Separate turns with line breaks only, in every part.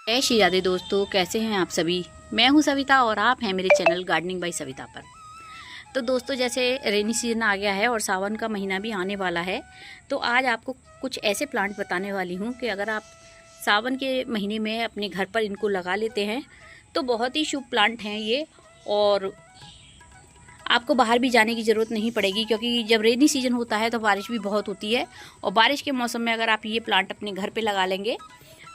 जय श्री राधे दोस्तों, कैसे हैं आप सभी। मैं हूं सविता और आप हैं मेरे चैनल गार्डनिंग बाय सविता पर। तो दोस्तों, जैसे रेनी सीजन आ गया है और सावन का महीना भी आने वाला है, तो आज आपको कुछ ऐसे प्लांट बताने वाली हूं कि अगर आप सावन के महीने में अपने घर पर इनको लगा लेते हैं तो बहुत ही शुभ प्लांट हैं ये। और आपको बाहर भी जाने की ज़रूरत नहीं पड़ेगी, क्योंकि जब रेनी सीजन होता है तो बारिश भी बहुत होती है। और बारिश के मौसम में अगर आप ये प्लांट अपने घर पे लगा लेंगे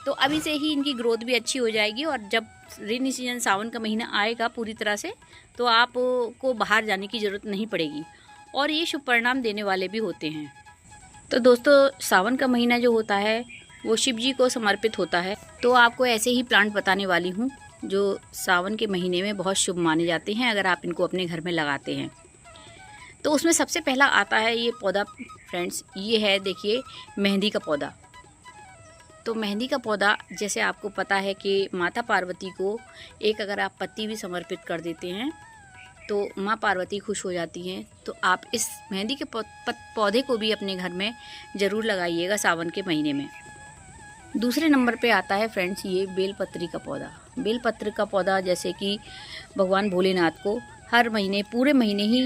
तो अभी से ही इनकी ग्रोथ भी अच्छी हो जाएगी। और जब रेनी सीजन सावन का महीना आएगा पूरी तरह से, तो आपको बाहर जाने की ज़रूरत नहीं पड़ेगी और ये शुभ परिणाम देने वाले भी होते हैं। तो दोस्तों, सावन का महीना जो होता है वो शिव जी को समर्पित होता है। तो आपको ऐसे ही प्लांट बताने वाली हूँ जो सावन के महीने में बहुत शुभ माने जाते हैं अगर आप इनको अपने घर में लगाते हैं। तो उसमें सबसे पहला आता है ये पौधा फ्रेंड्स, ये है देखिए मेहंदी का पौधा। तो मेहंदी का पौधा, जैसे आपको पता है कि माता पार्वती को एक अगर आप पत्ती भी समर्पित कर देते हैं तो माँ पार्वती खुश हो जाती हैं। तो आप इस मेहंदी के पौधे को भी अपने घर में ज़रूर लगाइएगा सावन के महीने में। दूसरे नंबर पे आता है फ्रेंड्स ये बेलपत्री का पौधा। बेलपत्र का पौधा जैसे कि भगवान भोलेनाथ को हर महीने पूरे महीने ही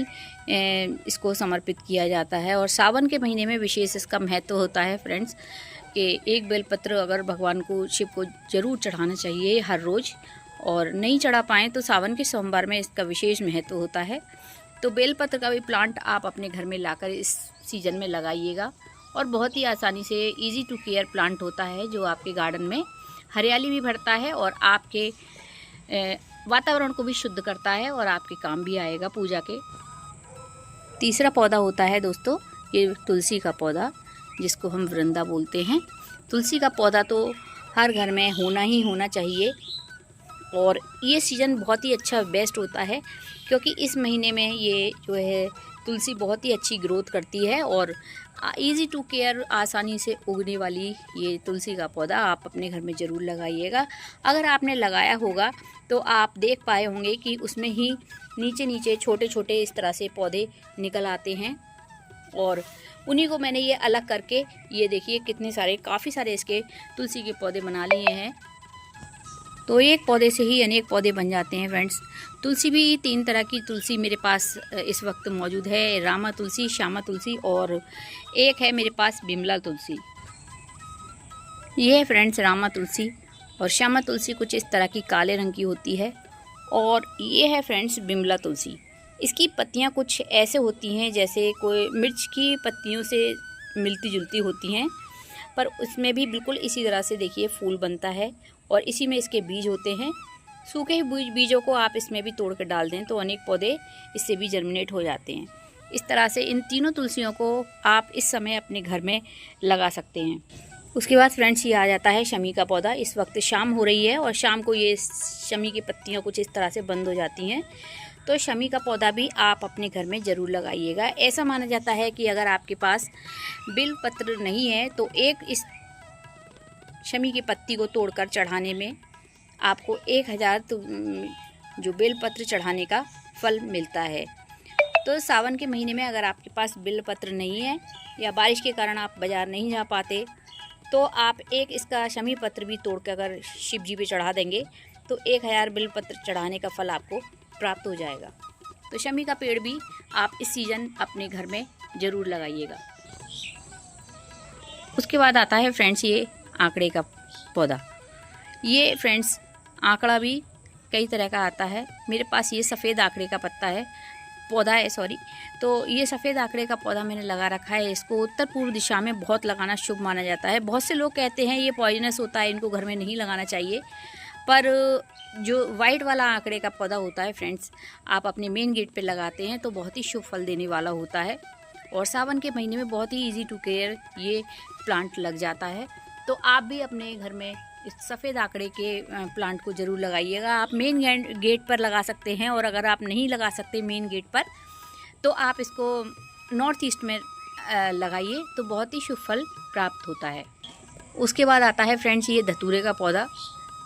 इसको समर्पित किया जाता है। और सावन के महीने में विशेष इसका महत्व होता है फ्रेंड्स कि एक बेलपत्र अगर भगवान को, शिव को ज़रूर चढ़ाना चाहिए हर रोज़। और नहीं चढ़ा पाएँ तो सावन के सोमवार में इसका विशेष महत्व होता है। तो बेलपत्र का भी प्लांट आप अपने घर में लाकर इस सीज़न में लगाइएगा। और बहुत ही आसानी से इजी टू केयर प्लांट होता है जो आपके गार्डन में हरियाली भी भरता है और आपके वातावरण को भी शुद्ध करता है और आपके काम भी आएगा पूजा के। तीसरा पौधा होता है दोस्तों ये तुलसी का पौधा, जिसको हम वृंदा बोलते हैं। तुलसी का पौधा तो हर घर में होना ही होना चाहिए। और ये सीज़न बहुत ही अच्छा बेस्ट होता है, क्योंकि इस महीने में ये जो है तुलसी बहुत ही अच्छी ग्रोथ करती है। और इजी टू केयर, आसानी से उगने वाली ये तुलसी का पौधा आप अपने घर में ज़रूर लगाइएगा। अगर आपने लगाया होगा तो आप देख पाए होंगे कि उसमें ही नीचे नीचे छोटे छोटे इस तरह से पौधे निकल आते हैं। और उन्हीं को मैंने ये अलग करके, ये देखिए कितने सारे, काफ़ी सारे इसके तुलसी के पौधे बना लिए हैं। तो एक पौधे से ही अनेक पौधे बन जाते हैं फ्रेंड्स। तुलसी भी 3 तरह की तुलसी मेरे पास इस वक्त मौजूद है, रामा तुलसी, श्यामा तुलसी और एक है मेरे पास बिमला तुलसी। ये है फ्रेंड्स रामा तुलसी। और श्यामा तुलसी कुछ इस तरह की काले रंग की होती है। और ये है फ्रेंड्स बिमला तुलसी। इसकी पत्तियां कुछ ऐसे होती हैं जैसे कोई मिर्च की पत्तियों से मिलती जुलती होती हैं, पर उसमें भी बिल्कुल इसी तरह से देखिए फूल बनता है और इसी में इसके बीज होते हैं। सूखे हुए बीजों को आप इसमें भी तोड़ कर डाल दें तो अनेक पौधे इससे भी जर्मिनेट हो जाते हैं। इस तरह से इन तीनों तुलसियों को आप इस समय अपने घर में लगा सकते हैं। उसके बाद फ्रेंड्स ये आ जाता है शमी का पौधा। इस वक्त शाम हो रही है और शाम को ये शमी की पत्तियाँ कुछ इस तरह से बंद हो जाती हैं। तो शमी का पौधा भी आप अपने घर में ज़रूर लगाइएगा। ऐसा माना जाता है कि अगर आपके पास बिल पत्र नहीं है तो एक इस शमी की पत्ती को तोड़कर चढ़ाने में आपको 1000 जो बेलपत्र चढ़ाने का फल मिलता है। तो सावन के महीने में अगर आपके पास बेलपत्र नहीं है या बारिश के कारण आप बाज़ार नहीं जा पाते, तो आप एक इसका शमी पत्र भी तोड़ कर अगर शिव जी पे चढ़ा देंगे तो 1000 बेलपत्र चढ़ाने का फल आपको प्राप्त हो जाएगा। तो शमी का पेड़ भी आप इस सीज़न अपने घर में ज़रूर लगाइएगा। उसके बाद आता है फ्रेंड्स ये आंकड़े का पौधा। ये फ्रेंड्स आंकड़ा भी कई तरह का आता है। मेरे पास ये सफ़ेद आंकड़े का पत्ता है, पौधा है सॉरी। तो ये सफ़ेद आंकड़े का पौधा मैंने लगा रखा है। इसको उत्तर पूर्व दिशा में बहुत लगाना शुभ माना जाता है। बहुत से लोग कहते हैं ये पॉइजनस होता है, इनको घर में नहीं लगाना चाहिए। पर जो वाइट वाला आंकड़े का पौधा होता है फ्रेंड्स, आप अपने मेन गेट पे लगाते हैं तो बहुत ही शुभ फल देने वाला होता है। और सावन के महीने में बहुत ही इजी टू केयर ये प्लांट लग जाता है। तो आप भी अपने घर में इस सफ़ेद आंकड़े के प्लांट को ज़रूर लगाइएगा। आप मेन गेट पर लगा सकते हैं, और अगर आप नहीं लगा सकते मेन गेट पर तो आप इसको नॉर्थ ईस्ट में लगाइए तो बहुत ही शुभ फल प्राप्त होता है। उसके बाद आता है फ्रेंड्स ये धतूरे का पौधा।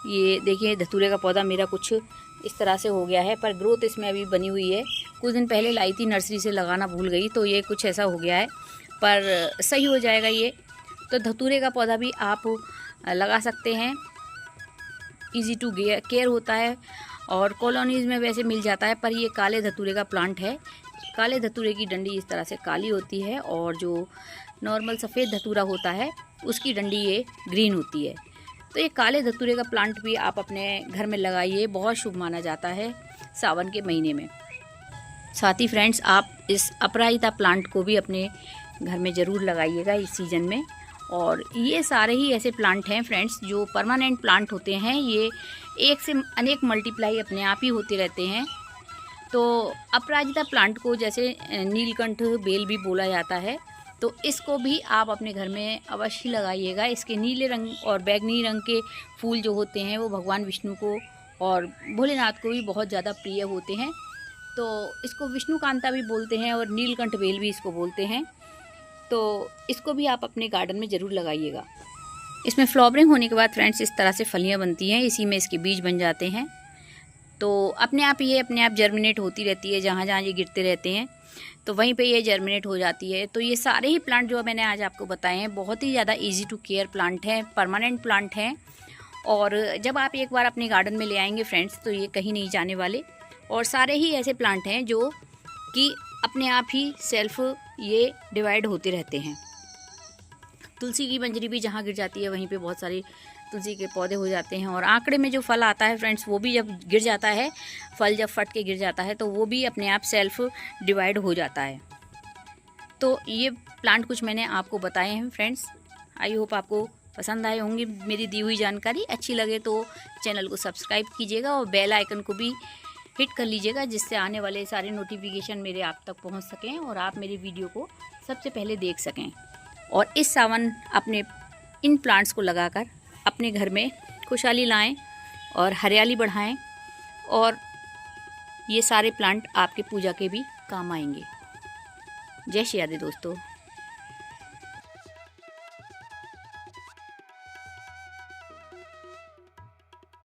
ये देखिए धतूरे का पौधा मेरा कुछ इस तरह से हो गया है, पर ग्रोथ इसमें अभी बनी हुई है। कुछ दिन पहले लाई थी, नर्सरी से लगाना भूल गई तो ये कुछ ऐसा हो गया है, पर सही हो जाएगा ये। तो धतूरे का पौधा भी आप लगा सकते हैं। इजी टू केयर होता है और कॉलोनीज़ में वैसे मिल जाता है, पर ये काले धतूरे का प्लांट है। काले धतूरे की डंडी इस तरह से काली होती है और जो नॉर्मल सफ़ेद धतूरा होता है उसकी डंडी ये ग्रीन होती है। तो ये काले धतूरे का प्लांट भी आप अपने घर में लगाइए, बहुत शुभ माना जाता है सावन के महीने में। साथ ही फ्रेंड्स, आप इस अपराजिता प्लांट को भी अपने घर में ज़रूर लगाइएगा इस सीज़न में। और ये सारे ही ऐसे प्लांट हैं फ्रेंड्स जो परमानेंट प्लांट होते हैं, ये एक से अनेक मल्टीप्लाई अपने आप ही होते रहते हैं। तो अपराजिता प्लांट को जैसे नीलकंठ बेल भी बोला जाता है, तो इसको भी आप अपने घर में अवश्य लगाइएगा। इसके नीले रंग और बैगनी रंग के फूल जो होते हैं वो भगवान विष्णु को और भोलेनाथ को भी बहुत ज़्यादा प्रिय होते हैं। तो इसको विष्णुकांता भी बोलते हैं और नीलकंठ बेल भी इसको बोलते हैं। तो इसको भी आप अपने गार्डन में ज़रूर लगाइएगा। इसमें फ्लावरिंग होने के बाद फ्रेंड्स इस तरह से फलियाँ बनती हैं, इसी में इसके बीज बन जाते हैं। तो अपने आप जर्मिनेट होती रहती है, जहाँ जहाँ ये गिरते रहते हैं तो वहीं पे ये जर्मिनेट हो जाती है। तो ये सारे ही प्लांट जो मैंने आज आपको बताए हैं बहुत ही ज़्यादा इजी टू केयर प्लांट हैं, परमानेंट प्लांट हैं। और जब आप एक बार अपने गार्डन में ले आएंगे फ्रेंड्स तो ये कहीं नहीं जाने वाले। और सारे ही ऐसे प्लांट हैं जो कि अपने आप ही सेल्फ ये डिवाइड होते रहते हैं। तुलसी की मंजरी भी जहाँ गिर जाती है वहीं पे बहुत सारी तुलसी के पौधे हो जाते हैं। और आंकड़े में जो फल आता है फ्रेंड्स वो भी जब गिर जाता है, फल जब फट के गिर जाता है तो वो भी अपने आप सेल्फ डिवाइड हो जाता है। तो ये प्लांट कुछ मैंने आपको बताए हैं फ्रेंड्स। आई होप आपको पसंद आए होंगी मेरी दी हुई जानकारी। अच्छी लगे तो चैनल को सब्सक्राइब कीजिएगा और बेल आइकन को भी हिट कर लीजिएगा, जिससे आने वाले सारे नोटिफिकेशन मेरे आप तक पहुंच सकें और आप मेरी वीडियो को सबसे पहले देख सकें। और इस सावन अपने इन प्लांट्स को लगाकर अपने घर में खुशहाली लाएं और हरियाली बढ़ाएं और ये सारे प्लांट आपके पूजा के भी काम आएंगे। जय श्री राधे दोस्तों।